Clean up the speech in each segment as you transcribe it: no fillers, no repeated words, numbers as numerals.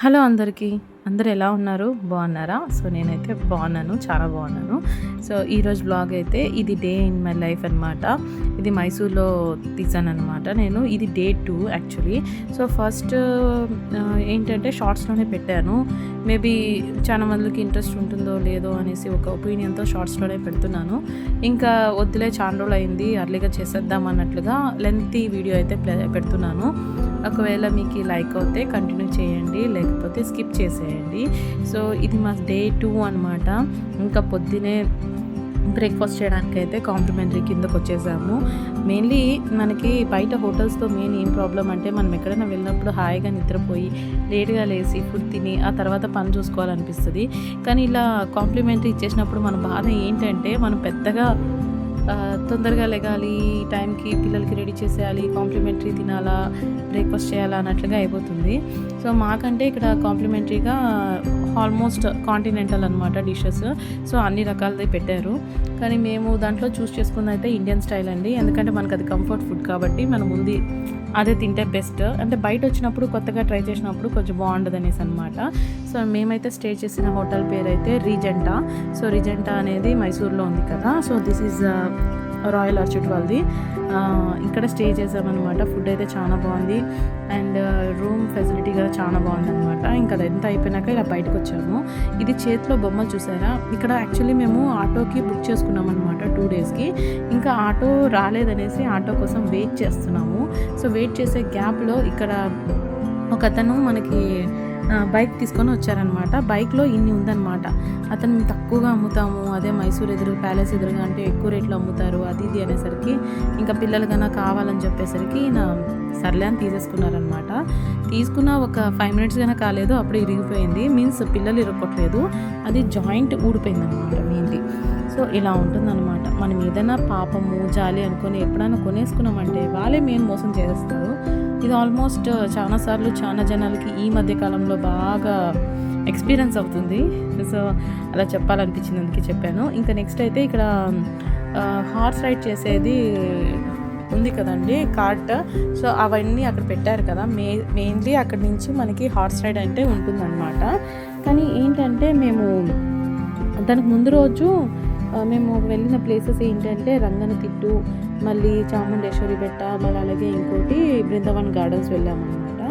Hello అందరికీ. అందరూ ఎలా ఉన్నారు? బాగున్నారా? సో, నేనైతే బాగున్నాను. చాలా బాగున్నాను. సో, ఈరోజు వ్లాగ్ అయితే ఇది డే ఇన్ మై లైఫ్ అనమాట. ఇది మైసూర్‌లో తీశాననమాట నేను. ఇది డే 2 యాక్చువల్లీ. సో, ఫస్ట్ ఏంటంటే షార్ట్స్‌లోనే పెట్టాను. మేబీ చాలా మందికి ఇంట్రెస్ట్ ఉంటుందో లేదో అనేసి ఒక ఒపీనియన్‌తో షార్ట్స్‌లోనే పెడుతున్నాను. ఇంకా వద్దులే చాలా రోజులయింది అర్లీగా చేసేద్దాం అన్నట్లుగా లెంగ్తీ వీడియో అయితే పెడుతున్నాను. ఒకవేళ మీకు లైక్ అవుతే కంటిన్యూ చేయండి, లేకపోతే స్కిప్ చేసేయండి. సో, ఇది మా డే 2 అనమాట. ఇంకా పొద్దునే బ్రేక్ఫాస్ట్ చేయడానికైతే కాంప్లిమెంటరీ కిందకొచ్చేసాము. మెయిన్లీ మనకి బయట హోటల్స్‌తో మెయిన్ ఏం ప్రాబ్లమ్ అంటే మనం ఎక్కడైనా వెళ్ళినప్పుడు హాయిగా నిద్రపోయి లేట్‌గా లేసి ఫుడ్ తిని ఆ తర్వాత పని చూసుకోవాలనిపిస్తది. కానీ ఇలా కాంప్లిమెంటరీ ఇచ్చేసినప్పుడు మన బాధ ఏంటంటే మనం పెద్దగా తొందరగా లెగాలి, టైంకి పిల్లలకి రెడీ చేసేయాలి, కాంప్లిమెంటరీ తినాలా, బ్రేక్ఫాస్ట్ చేయాలా అన్నట్లుగా అయిపోతుంది. సో, మాకంటే ఇక్కడ కాంప్లిమెంటరీగా ఆల్మోస్ట్ కాంటినెంటల్ అనమాట డిషెస్. సో, అన్ని రకాలది పెట్టారు. కానీ మేము దాంట్లో చూస్ చేసుకుందైతే ఇండియన్ స్టైల్ అండి. ఎందుకంటే మనకు అది కంఫర్ట్ ఫుడ్ కాబట్టి మనం ఉంది అదే తింటే బెస్ట్. అంటే బయట వచ్చినప్పుడు కొత్తగా ట్రై చేసినప్పుడు కొంచెం బాగుండదనేసి అనమాట. సో, మేమైతే స్టే చేసిన హోటల్ పేరైతే రీజెంటా. సో, రీజెంటా అనేది మైసూర్లో ఉంది కదా. So, this is royal orchid వాళ్ళది. ఇక్కడ స్టే చేసామన్నమాట. ఫుడ్ అయితే చాలా బాగుంది అండ్ రూమ్ ఫెసిలిటీ కూడా చాలా బాగుందన్నమాట. ఇంకా అదంతా అయిపోయినాక ఇలా బయటకు వచ్చాము. ఇది చేతిలో బొమ్మలు చూసారా? ఇక్కడ యాక్చువల్లీ మేము ఆటోకి బుక్ చేసుకున్నాం అనమాట 2 డేస్కి. ఇంకా ఆటో రాలేదనేసి ఆటో కోసం వెయిట్ చేస్తున్నాము. సో, వెయిట్ చేసే గ్యాప్లో ఇక్కడ ఒకతను మనకి బైక్ తీసుకొని వచ్చారనమాట. బైక్లో ఇన్ని ఉందన్నమాట. అతను మేము తక్కువగా అమ్ముతాము, అదే మైసూర్ ఎదురు ప్యాలెస్ ఎదురుగా అంటే ఎక్కువ రేట్లో అమ్ముతారు అది ఇది అనేసరికి ఇంకా పిల్లలు కన్నా కావాలని చెప్పేసరికి ఈయన సర్లే అని తీసేసుకున్నారనమాట. తీసుకున్న ఒక 5 మినిట్స్ కన్నా కాలేదు అప్పుడే ఇరిగిపోయింది. మీన్స్ పిల్లలు ఇరగొట్టలేదు, అది జాయింట్ ఊడిపోయిందనమాట మెయిన్లీ. సో, ఇలా ఉంటుందన్నమాట. మనం ఏదైనా పాపము జాలి అనుకొని ఎప్పుడైనా కొనేసుకున్నామంటే వాళ్ళే మెయిన్ మోసం చేస్తారు. ఇది ఆల్మోస్ట్ చాలాసార్లు చాలా జనాలకి ఈ మధ్య కాలంలో బాగా ఎక్స్పీరియన్స్ అవుతుంది. సో, అలా చెప్పాలనిపించింది అందుకే చెప్పాను. ఇంకా నెక్స్ట్ అయితే ఇక్కడ హార్స్ రైడ్ చేసేది ఉంది కదండి కార్ట్. సో, అవన్నీ అక్కడ పెట్టారు కదా. మెయిన్లీ అక్కడి నుంచి మనకి హార్స్ రైడ్ అంటే ఉంటుందన్నమాట. కానీ ఏంటంటే మేము దానికి ముందు రోజు మేము వెళ్ళిన ప్లేసెస్ ఏంటంటే రంగనతిట్టు, మళ్ళీ చాముండేశ్వరి బెట్ట, మళ్ళీ అలాగే ఇంకోటి బృందావన్ గార్డెన్స్ వెళ్ళామన్నమాట.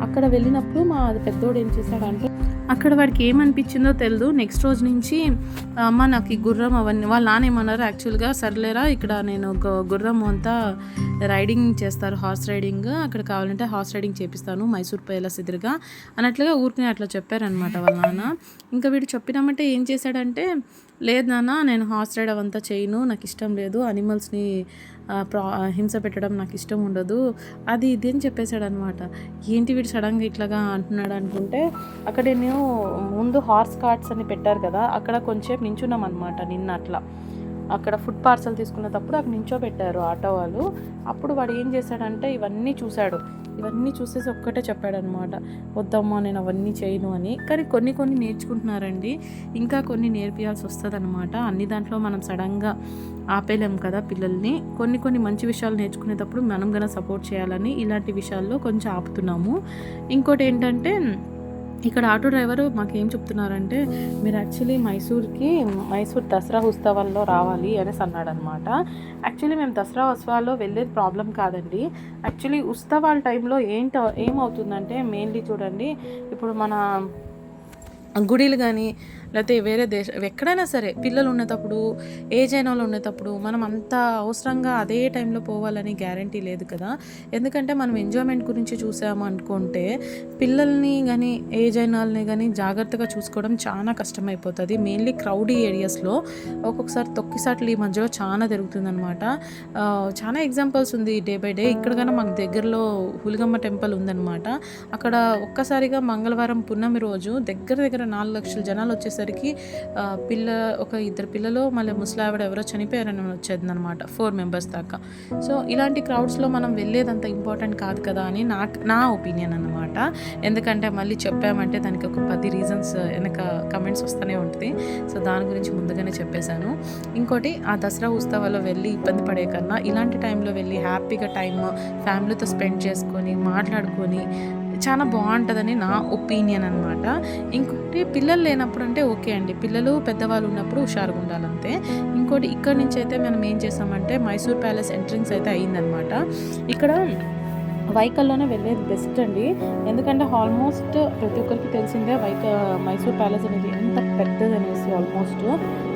అక్కడ వెళ్ళినప్పుడు మా పెద్దోడు ఏం చేశాడంటే అక్కడ వాడికి ఏమనిపించిందో తెలియదు. నెక్స్ట్ రోజు నుంచి అమ్మ నాకు ఈ గుర్రం అవన్నీ వాళ్ళ నాన్న ఏమన్నారు యాక్చువల్గా, సర్లేరా ఇక్కడ నేను గుర్రం అంతా రైడింగ్ చేస్తారు, హార్స్ రైడింగ్, అక్కడ కావాలంటే హార్స్ రైడింగ్ చేపిస్తాను మైసూర్ ప్యాలెస్ ఎదురుగా అన్నట్లుగా ఊరికి అట్లా చెప్పారనమాట వాళ్ళ నాన్న. ఇంకా వీడు చెప్పినామంటే ఏం చేశాడంటే, లేదు నాన్న నేను హార్స్ రైడ్ అవంతా చేయను, నాకు ఇష్టం లేదు, అనిమల్స్ని హింస పెట్టడం నాకు ఇష్టం ఉండదు, అది ఇది అని చెప్పేశాడు అనమాట. ఏంటి వీడు సడన్గా ఇట్లాగా అంటున్నాడు అనుకుంటే, అక్కడ నేను ముందు హార్స్ కార్ట్స్ అని పెట్టారు కదా, అక్కడ కొంచెం నించున్నాం అనమాట నిన్న. అట్లా అక్కడ ఫుడ్ పార్సల్ తీసుకునేటప్పుడు అక్కడ నించోబెట్టారు ఆటో వాళ్ళు. అప్పుడు వాడు ఏం చేశాడంటే ఇవన్నీ చూశాడు. ఇవన్నీ చూసేసి ఒక్కటే చెప్పాడనమాట, వద్దమ్మా నేను అవన్నీ చేయను అని. కానీ కొన్ని నేర్చుకుంటున్నారండి, ఇంకా కొన్ని నేర్పియాల్సి వస్తుంది అనమాట. అన్ని దాంట్లో మనం సడన్గా ఆపేలేం కదా పిల్లల్ని. కొన్ని మంచి విషయాలు నేర్చుకునేటప్పుడు మనం గన సపోర్ట్ చేయాలని ఇలాంటి విషయాల్లో కొంచెం ఆపుతున్నాము. ఇంకోటి ఏంటంటే ఇక్కడ ఆటో డ్రైవరు మాకేం చెప్తున్నారంటే, మీరు యాక్చువల్లీ మైసూర్ దసరా ఉత్సవాల్లో రావాలి అనేసి అన్నాడనమాట. యాక్చువల్లీ మేము దసరా ఉత్సవాల్లో వెళ్ళేది ప్రాబ్లం కాదండి. యాక్చువల్లీ ఉత్సవాల టైంలో ఏమవుతుందంటే మెయిన్లీ చూడండి, ఇప్పుడు మన గుడిలు కానీ లేకపోతే వేరే ఎక్కడైనా సరే పిల్లలు ఉండేటప్పుడు, ఏజ్ అయిన వాళ్ళు ఉండేటప్పుడు మనం అంత అవసరంగా అదే టైంలో పోవాలని గ్యారంటీ లేదు కదా. ఎందుకంటే మనం ఎంజాయ్మెంట్ గురించి చూసాము అనుకుంటే పిల్లల్ని కానీ ఏజ్ అయిన వాళ్ళని కానీ జాగ్రత్తగా చూసుకోవడం చాలా కష్టమైపోతుంది. మెయిన్లీ క్రౌడీ ఏరియాస్లో ఒక్కొక్కసారి తొక్కిసాట్లు ఈ మధ్యలో చాలా జరుగుతుందనమాట. చాలా ఎగ్జాంపుల్స్ ఉంది డే బై డే. ఇక్కడ కానీ మాకు దగ్గరలో హులిగమ్మ టెంపుల్ ఉందన్నమాట. అక్కడ ఒక్కసారిగా మంగళవారం పున్నమి రోజు దగ్గర 4 లక్షల జనాలు వచ్చేసరికి ఒక 2 పిల్లలు మళ్ళీ ముసలావిడ ఎవరో చనిపోయారని వచ్చేదనమాట, 4 మెంబర్స్ దాకా. సో, ఇలాంటి క్రౌడ్స్లో మనం వెళ్ళేదంత ఇంపార్టెంట్ కాదు కదా అని నా ఒపీనియన్ అనమాట. ఎందుకంటే మళ్ళీ చెప్పామంటే దానికి ఒక 10 రీజన్స్ వెనక కమెంట్స్ వస్తూనే ఉంటుంది. సో, దాని గురించి ముందుగానే చెప్పేశాను. ఇంకోటి, ఆ దసరా ఉత్సవాల్లో వెళ్ళి ఇబ్బంది పడే కన్నా ఇలాంటి టైంలో వెళ్ళి హ్యాపీగా టైం ఫ్యామిలీతో స్పెండ్ చేసుకొని మాట్లాడుకొని చాలా బాగుంటుందని నా ఒపీనియన్ అనమాట. ఇంకోటి పిల్లలు లేనప్పుడు అంటే ఓకే అండి, పిల్లలు పెద్దవాళ్ళు ఉన్నప్పుడు హుషారుగా ఉండాలంతే. ఇంకోటి ఇక్కడి నుంచి అయితే మనం ఏం చేసామంటే మైసూర్ ప్యాలెస్ ఎంట్రన్స్ అయితే అయ్యిందనమాట. ఇక్కడ వెహికల్లోనే వెళ్ళేది బెస్ట్ అండి. ఎందుకంటే ఆల్మోస్ట్ ప్రతి ఒక్కరికి తెలిసిందే మైసూర్ ప్యాలెస్ అనేది ఎంత పెద్దది అనేసి ఆల్మోస్ట్.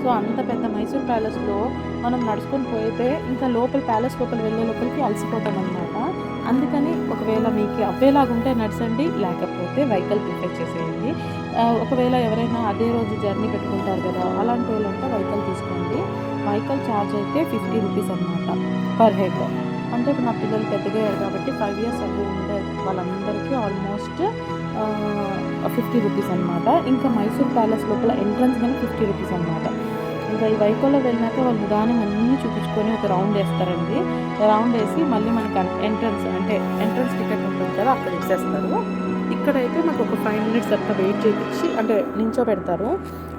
సో అంత పెద్ద మైసూర్ ప్యాలెస్లో మనం నడుచుకొని పోయితే ఇంకా ప్యాలెస్ లోపల వెళ్ళే లోపలికి అలసిపోతాం అనమాట. అందుకని ఒకవేళ మీకు అవ్వేలాగుంటే నడచండి, లేకపోతే వెహికల్ ప్రిఫర్ చేసేయండి. ఒకవేళ ఎవరైనా అదే రోజు జర్నీ పెట్టుకుంటారు కదా, అలాంటి వాళ్ళంటే వెహికల్ తీసుకోండి. వెహికల్ ఛార్జ్ అయితే 50 రూపీస్ అనమాట పర్ హెడ్. అంటే ఇప్పుడు నా పిల్లలు పెద్దగా అయ్యారు కాబట్టి 5 ఇయర్స్ అవి ఉండే వాళ్ళందరికీ ఆల్మోస్ట్ 50 రూపీస్ అనమాట. ఇంకా మైసూర్ ప్యాలెస్ లోపల ఎంట్రన్స్ కానీ 50 రూపీస్ అనమాట. ఇంకా ఈ వెహికల్లో వెళ్ళినాక వాళ్ళు నిదానం అన్నీ చూపించుకొని ఒక రౌండ్ వేస్తారండి. రౌండ్ వేసి మళ్ళీ మనకి ఎంట్రన్స్ టికెట్ ఉంటుంది కదా, అక్కడ ఇచ్చేస్తారు. ఇక్కడైతే మాకు ఒక 5 మినిట్స్ అట్లా వెయిట్ చేయించి అంటే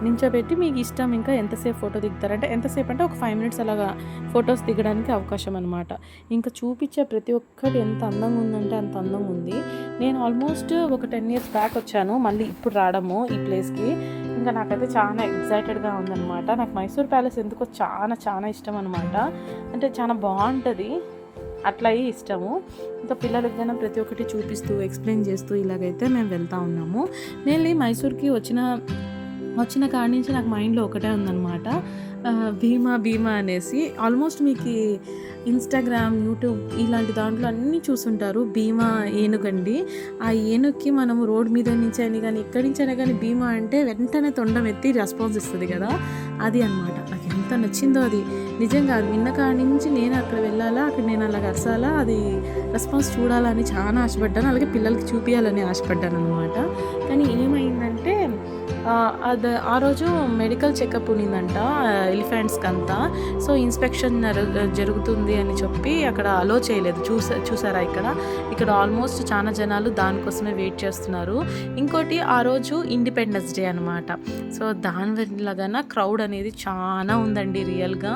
నించోబెట్టి మీకు ఇష్టం ఇంకా ఎంతసేపు ఫోటో దిగుతారంటే ఎంతసేపు అంటే ఒక 5 మినిట్స్ అలాగా ఫొటోస్ దిగడానికి అవకాశం అనమాట. ఇంకా చూపించే ప్రతి ఒక్కటి ఎంత అందంగా ఉందంటే అంత అందంగా ఉంది. నేను ఆల్మోస్ట్ ఒక 10 ఇయర్స్ బ్యాక్ వచ్చాను, మళ్ళీ ఇప్పుడు రావడము ఈ ప్లేస్కి. ఇంకా నాకైతే చాలా ఎక్సైటెడ్గా ఉందన్నమాట. నాకు మైసూర్ ప్యాలెస్ ఎందుకో చాలా ఇష్టం అనమాట. అంటే చాలా బాగుంటుంది, అట్లా ఇష్టము. ఇంకా పిల్లలకి కానీ ప్రతి ఒక్కటి చూపిస్తూ ఎక్స్ప్లెయిన్ చేస్తూ ఇలాగైతే మేము వెళ్తూ ఉన్నాము. నేను మైసూర్కి వచ్చిన కాడి నుంచి నాకు మైండ్లో ఒకటే ఉందన్నమాట, భీమా అనేసి. ఆల్మోస్ట్ మీకు ఇన్స్టాగ్రామ్, యూట్యూబ్ ఇలాంటి దాంట్లో అన్నీ చూసుంటారు. భీమా ఏనుగండి. ఆ ఏనుగుకి మనము రోడ్ మీద నుంచి అయినా కానీ ఎక్కడి నుంచి అయినా కానీ భీమా అంటే వెంటనే తొండం ఎత్తి రెస్పాన్స్ ఇస్తుంది కదా, అది అనమాట. నాకు ఎంత నచ్చిందో అది. నిజంగా అది విన్న కాడి నుంచి నేను అక్కడ వెళ్ళాలా, అక్కడ నేను అలా అరసాలా, అది రెస్పాన్స్ చూడాలని చాలా ఆశపడ్డాను. అలాగే పిల్లలకి చూపించాలని ఆశపడ్డాను అనమాట. కానీ ఏమైందంటే ఆ రోజు మెడికల్ చెకప్ ఉన్నిందంట ఎలిఫెంట్స్కి అంతా. సో ఇన్స్పెక్షన్ జరుగుతుంది అని చెప్పి అక్కడ అలో చేయలేదు. చూసారా ఇక్కడ ఆల్మోస్ట్ చాలా జనాలు దానికోసమే వెయిట్ చేస్తున్నారు. ఇంకోటి ఆ రోజు ఇండిపెండెన్స్ డే అనమాట. సో దానివల్లగాన క్రౌడ్ అనేది చాలా ఉందండి రియల్గా.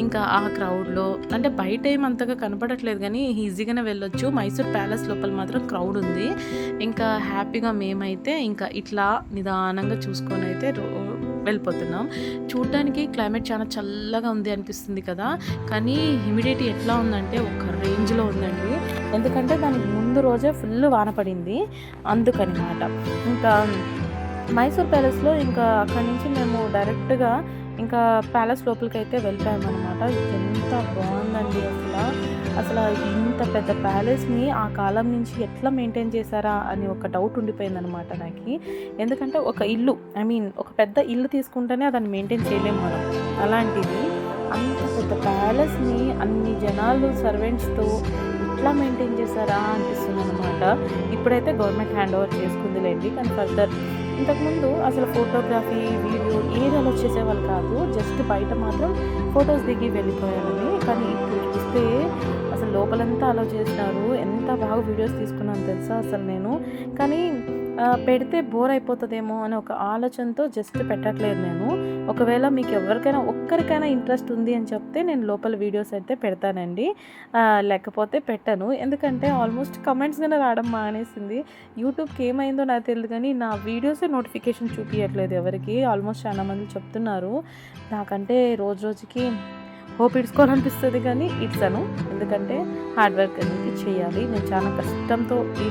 ఇంకా ఆ క్రౌడ్లో అంటే బయట ఏమంతగా కనపడట్లేదు కానీ ఈజీగానే వెళ్ళొచ్చు. మైసూర్ ప్యాలెస్ లోపల మాత్రం క్రౌడ్ ఉంది. ఇంకా హ్యాపీగా మేమైతే ఇంకా ఇట్లా నిదానంగా చూసుకొని అయితే వెళ్ళిపోతున్నాం. చూడడానికి క్లైమేట్ చాలా చల్లగా ఉంది అనిపిస్తుంది కదా, కానీ హ్యూమిడిటీ ఎట్లా ఉందంటే ఒక రేంజ్లో ఉందండి. ఎందుకంటే దానికి ముందు రోజే ఫుల్ వాన పడింది అందుకనమాట. ఇంకా మైసూర్ ప్యాలెస్లో ఇంకా అక్కడి నుంచి మేము డైరెక్ట్గా ఇంకా ప్యాలెస్ లోపలికి అయితే వెళ్ళిపోయామన్నమాట. ఎంత బాగుందండి అసలు ఇంత పెద్ద ప్యాలెస్ని ఆ కాలం నుంచి ఎట్లా మెయింటైన్ చేశారా అని ఒక డౌట్ ఉండిపోయిందనమాట నాకు. ఎందుకంటే ఒక పెద్ద ఇల్లు తీసుకుంటేనే దాన్ని మెయింటైన్ చేయలేము మనం. అలాంటిది అంత పెద్ద ప్యాలెస్ని అన్ని జనాలు సర్వెంట్స్తో ఎట్లా మెయింటైన్ చేశారా అనిపిస్తుంది అనమాట. ఇప్పుడైతే గవర్నమెంట్ హ్యాండ్ ఓవర్ చేసుకుందిలేండి, కానీ ఫర్దర్ ఇంతకుముందు అసలు ఫోటోగ్రఫీ, వీడియో ఏది అలా చేసేవాళ్ళు కాదు. జస్ట్ బయట మాత్రం ఫొటోస్ దిగి వెళ్ళిపోయారని. కానీ ఇప్పుడు చూస్తే అసలు లోపలంతా అలా చేసినారు. ఎంత బాగా వీడియోస్ తీసుకున్నాను తెలుసా అసలు నేను. కానీ పెడితే బోర్ అయిపోతుందేమో అని ఒక ఆలోచనతో జస్ట్ పెట్టట్లేదు నేను. ఒకవేళ మీకు ఒక్కరికైనా ఇంట్రెస్ట్ ఉంది అని చెప్తే నేను లోపల వీడియోస్ అయితే పెడతానండి, లేకపోతే పెట్టను. ఎందుకంటే ఆల్మోస్ట్ కమెంట్స్ కానీ రావడం మానేసింది. యూట్యూబ్కి ఏమైందో నాకు తెలియదు కానీ నా వీడియోసే నోటిఫికేషన్ చూపించట్లేదు ఎవరికి. ఆల్మోస్ట్ చాలా మంది చెప్తున్నారు. నాకంటే రోజుకి హోప్ ఇడ్చుకోవాలనిపిస్తుంది కానీ ఇడ్సను. ఎందుకంటే హార్డ్ వర్క్ అనేది చేయాలి. నేను చాలా కష్టంతో ఈ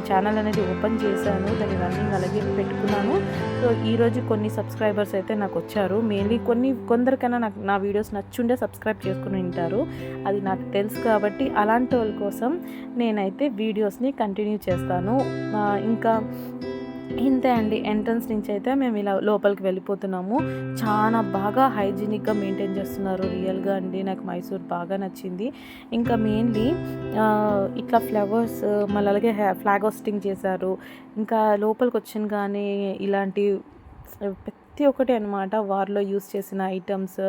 ఛానల్ అనేది ఓపెన్ చేశాను, దాన్ని రన్నింగ్ అలాగే పెట్టుకున్నాను. సో ఈరోజు కొన్ని సబ్స్క్రైబర్స్ అయితే నాకు వచ్చారు. మెయిన్లీ కొందరికైనా నా వీడియోస్ నచ్చుండే సబ్స్క్రైబ్ చేసుకుని ఉంటారు, అది నాకు తెలుసు. కాబట్టి అలాంటి వాళ్ళ కోసం నేనైతే వీడియోస్ని కంటిన్యూ చేస్తాను. ఇంకా ఇంతే అండి. ఎంట్రన్స్ నుంచి అయితే మేము ఇలా లోపలికి వెళ్ళిపోతున్నాము. చాలా బాగా హైజీనిక్గా మెయింటైన్ చేస్తున్నారు రియల్గా అండి. నాకు మైసూర్ బాగా నచ్చింది. ఇంకా మెయిన్లీ ఇట్లా ఫ్లవర్స్ మళ్ళీ అలాగే ఫ్లాగ్ హోస్టింగ్ చేశారు. ఇంకా లోపలికి వచ్చిన కానీ ఇలాంటి ప్రతి ఒక్కటి అనమాట వారిలో యూస్ చేసిన ఐటమ్స్.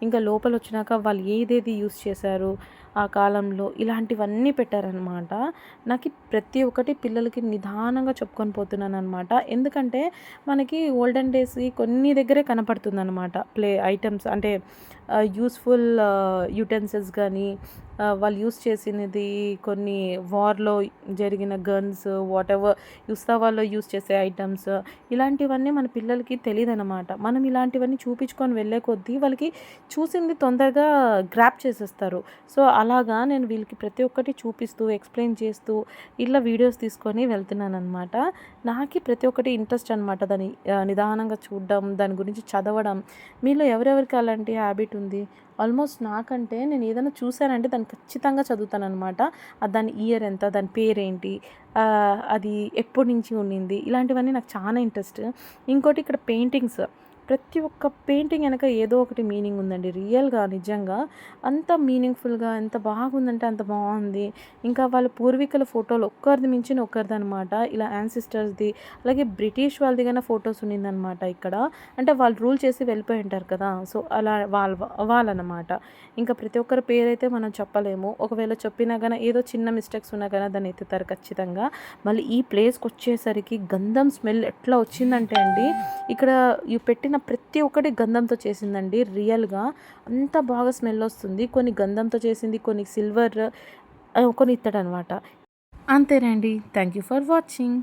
ఇంకా లోపల వచ్చినాక వాళ్ళు ఏదేది యూస్ చేశారు ఆ కాలంలో ఇలాంటివన్నీ పెట్టారనమాట. నాకు ప్రతి ఒక్కటి పిల్లలకి నిదానంగా చెప్పుకొని పోతున్నాననమాట. ఎందుకంటే మనకి ఓల్డెన్ డేస్‌వి కొన్ని దగ్గరే కనపడుతుందనమాట. ప్లే ఐటెమ్స్ అంటే యూజ్‌ఫుల్ యుటెన్సిల్స్ గానీ, వాళ్ళు యూజ్ చేసినది కొన్ని వార్‌లో జరిగిన గన్స్ వాటెవర్ ఉత్సవాల్లో యూజ్ చేసే ఐటెమ్స్ ఇలాంటివన్నీ మన పిల్లలకి తెలీదనమాట. మనం ఇలాంటివన్నీ చూపించుకొని వెళ్ళే కొద్దీ వాళ్ళకి చూసింది తొందరగా గ్రాప్ చేసేస్తారు. సో, అలాగా నేను వీళ్ళకి ప్రతి ఒక్కటి చూపిస్తూ, ఎక్స్‌ప్లెయిన్ చేస్తూ ఇలా వీడియోస్ తీసుకొని వెళ్తున్నాననమాట. నాకి ప్రతి ఒక్కటి ఇంట్రెస్ట్ అనమాట. దాన్ని నిదానంగా చూడడం, దాని గురించి చదవడం. మీలో ఎవరెవరికి అలాంటి హ్యాబిట్ ఉంది? ఆల్మోస్ట్ నాకంటే నేను ఏదైనా చూసానంటే దాన్ని ఖచ్చితంగా చదువుతాననమాట. దాని ఇయర్ ఎంత? దాని పేరేంటి? అది ఎప్పటినుంచి ఉండింది? ఇలాంటివన్నీ నాకు చాలా ఇంట్రెస్ట్. ఇంకోటి ఇక్కడ పెయింటింగ్స్. ప్రతి ఒక్క పెయింటింగ్ వెనక ఏదో ఒకటి మీనింగ్ ఉందండి. రియల్‌గా నిజంగా అంత మీనింగ్‌ఫుల్‌గా ఎంత బాగుందంటే అంత బావుంది. ఇంకా వాళ్ళ పూర్వీకుల ఫోటోలు ఒక్కరిది మించిన ఒకరిదనమాట. ఇలా యాన్సిస్టర్స్‌ది అలాగే బ్రిటిష్ వాళ్ళది గాన ఫోటోస్ ఉన్నిందనమాట ఇక్కడ. అంటే వాళ్ళు రూల్ చేసి వెళ్ళిపోయి ఉంటారు కదా! సో, అలా వాళ్ళనమాట. ఇంకా ప్రతి ఒక్కరి పేరైతే మనం చెప్పలేము. ఒకవేళ చెప్పినా గాన ఏదో చిన్న మిస్టేక్స్ ఉన్నా గాన దాన్ని ఎత్తుతారు ఖచ్చితంగా. మళ్ళీ ఈ ప్లేస్‌కొచ్చేసరికి గంధం స్మెల్ ఎట్లా వచ్చిందంటే అండి, ఇక్కడ పెట్టిన ప్రతి ఒక్కటి గంధంతో చేసిందండి రియల్‌గా. అంత బాగా స్మెల్ వస్తుంది. కొన్ని గంధంతో చేసింది, కొన్ని సిల్వర్, కొన్ని ఇత్తడనమాట. అంతేనండి. Thank you for watching.